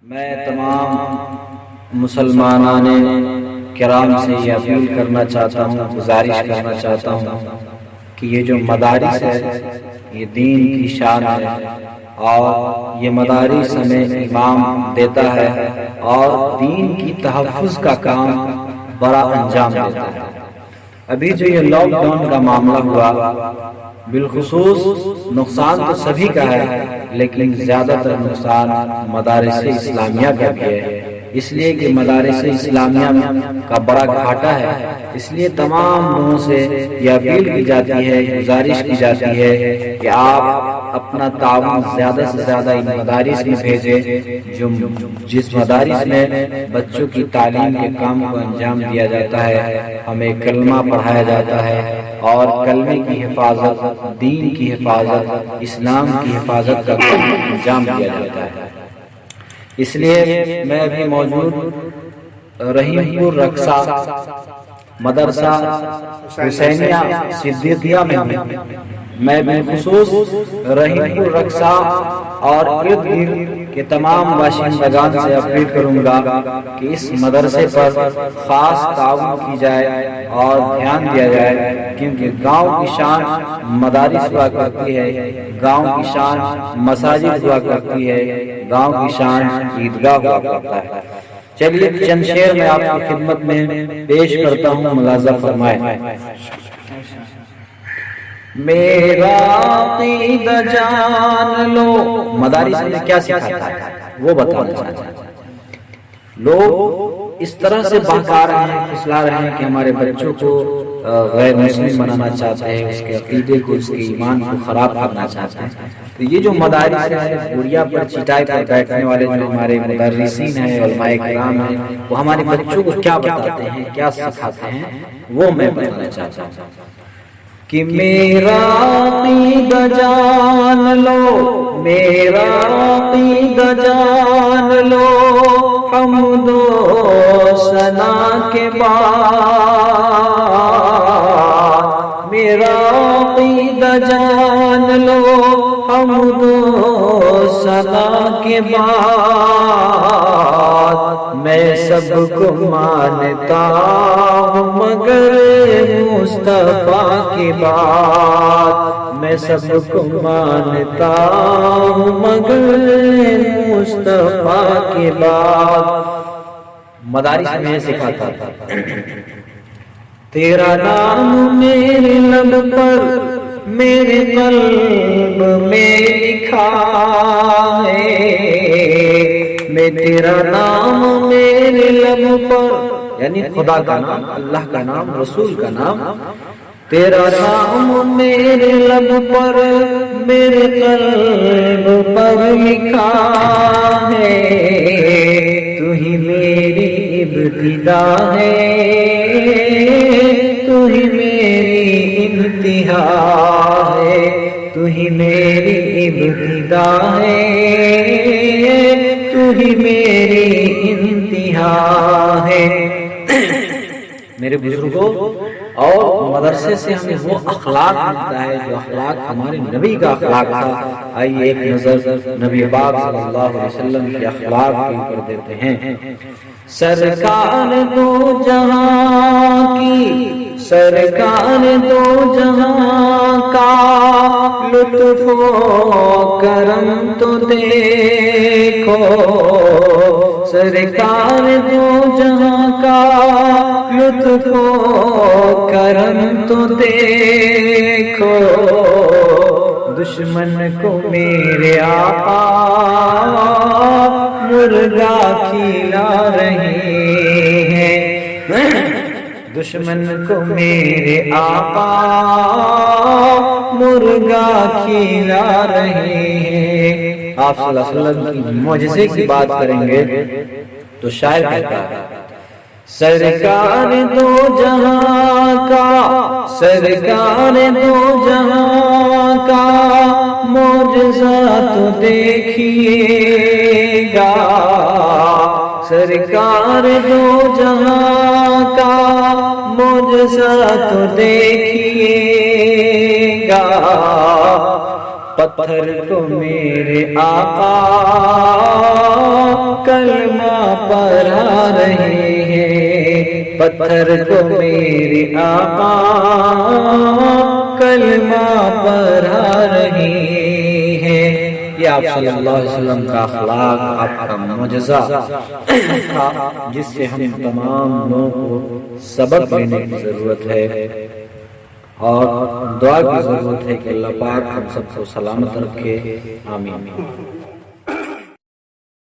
میں تمام مسلمانان کرام سے یہ اپیل کرنا چاہتا ہوں، گزارش کرنا چاہتا ہوں کہ یہ جو مدارس ہے یہ دین کی شان ہے، اور یہ مدارس ہمیں امام دیتا ہے اور دین کی تحفظ کا کام بڑا انجام دیتا ہے۔ ابھی جو یہ لاک ڈاؤن کا معاملہ ہوا، بالخصوص نقصان تو سبھی کا ہے، لیکن زیادہ تر نقصان مدارس اسلامیہ کا بھی ہے، اس لیے کہ مدارس اسلامیہ کا بڑا گھاٹا ہے۔ اس لیے تمام لوگوں سے یہ اپیل کی جاتی ہے، گزارش کی جاتی ہے کہ آپ اپنا تعاون زیادہ سے زیادہ ان مدارس میں بھیجیں، جس مدارس میں بچوں کی تعلیم کے کام کو انجام دیا جاتا ہے، ہمیں کلمہ پڑھایا جاتا ہے اور کلمے کی حفاظت، دین کی حفاظت، اسلام کی حفاظت کا انجام دیا جاتا ہے۔ اس لیے میں ابھی موجود رحیم پور رقصہ مدرسہ حسینیہ صدیقیہ میں ہوں۔ میں بالخصوص رحیم پور رقصہ اور ارد گرد کے تمام باشندگان سے اپیل کروں گا کہ اس مدرسے پر خاص تعاون کی جائے اور دھیان دیا جائے، کیونکہ گاؤں کی شان مدارس ہوا کرتی ہے، گاؤں کی شان مساجد ہوا کرتی ہے، گاؤں کی شان عیدگاہ ہوا کرتا ہے۔ چلیے چند شعر میں آپ کی خدمت میں پیش کرتا ہوں، ملاحظہ فرمائیں۔ میرا عقیدہ جان لو، مدارس میں کیا سکھاتا ہے وہ بتانا چاہتا ہے۔ لوگ اس طرح سے بہکا رہے ہیں، پھسلا رہے ہیں کہ ہمارے بچوں کو غیر مسلم بنانا چاہتے ہیں، اس کے عقیدے کو، اس کے ایمان کو خراب کرنا چاہتے ہیں۔ تو یہ جو مدارس ہے، بوریا پر چٹائی پر بیٹھنے والے جو ہمارے مدرسین ہیں، علماء کرام ہیں، وہ ہمارے بچوں کو کیا بتاتے ہیں، کیا سکھاتے ہیں، وہ میں بتانا چاہتا ہوں کہ میرا عقیدہ جان لو، میرا عقیدہ جان لو، حمد و ثنا کے بعد میرا عقیدہ جان لو، حمد و ثنا کے بعد میں سب کو مانتا ہوں مگر مصطفیٰ کی بات، میں سب کو مانتا ہوں مگر مصطفیٰ کی بات۔ مدارس میں سکھاتا تھا، تیرا نام میرے لب پر میرے قلب میں لکھا ہے، میں تیرا نام میرے لب پر، یعنی خدا کا نام، اللہ کا نام، رسول کا نام، تیرا نام میرے لب پر میرے قلب پر لکھا ہے، تو ہی میری ابتدا ہے، تو ہی میری انتہا ہے، تو ہی میری ابتدا ہے، تو ہی میری انتہا ہے۔ میرے بزرگوں، اور مدرسے سے ہمیں وہ اخلاق ملتا ہے جو اخلاق ہمارے نبی کا اخلاق تھا۔ آئیے ایک نظر نبی پاک صلی اللہ علیہ وسلم کے اخلاق کے اوپر دیتے ہیں۔ سرکار دو جہاں کی، سرکار دو جہاں کا لطف و کرم تو دیکھو، سرکار دو جہاں کا لطف و کرم تو دیکھو، دشمن کو میرے آقا مرغا کھلا رہے ہیں، دشمن کو میرے آقا مرغا کھلا رہے ہیں۔ آپ صلی اللہ علیہ وسلم کی معجزے کی بات کریں گے تو شاعر کہتا ہے، سرکار دو جہاں کا، سرکار دو جہاں کا معجزہ تو دیکھیے گا، سرکار دو جہاں کا معجزہ تو دیکھیے گا، پتھر کو میرے آقا پتھر کو میرے آقا کلمہ پڑھا رہے ہیں۔ یہ آپ صلی اللہ علیہ وسلم کا اخلاق، آپ کا معجزہ تھا جس سے ہم تمام لوگوں کو سبق لینے کی ضرورت ہے اور دعا کی ضرورت ہے کہ اللہ پاک ہم سب کو سلامت رکھے، آمین۔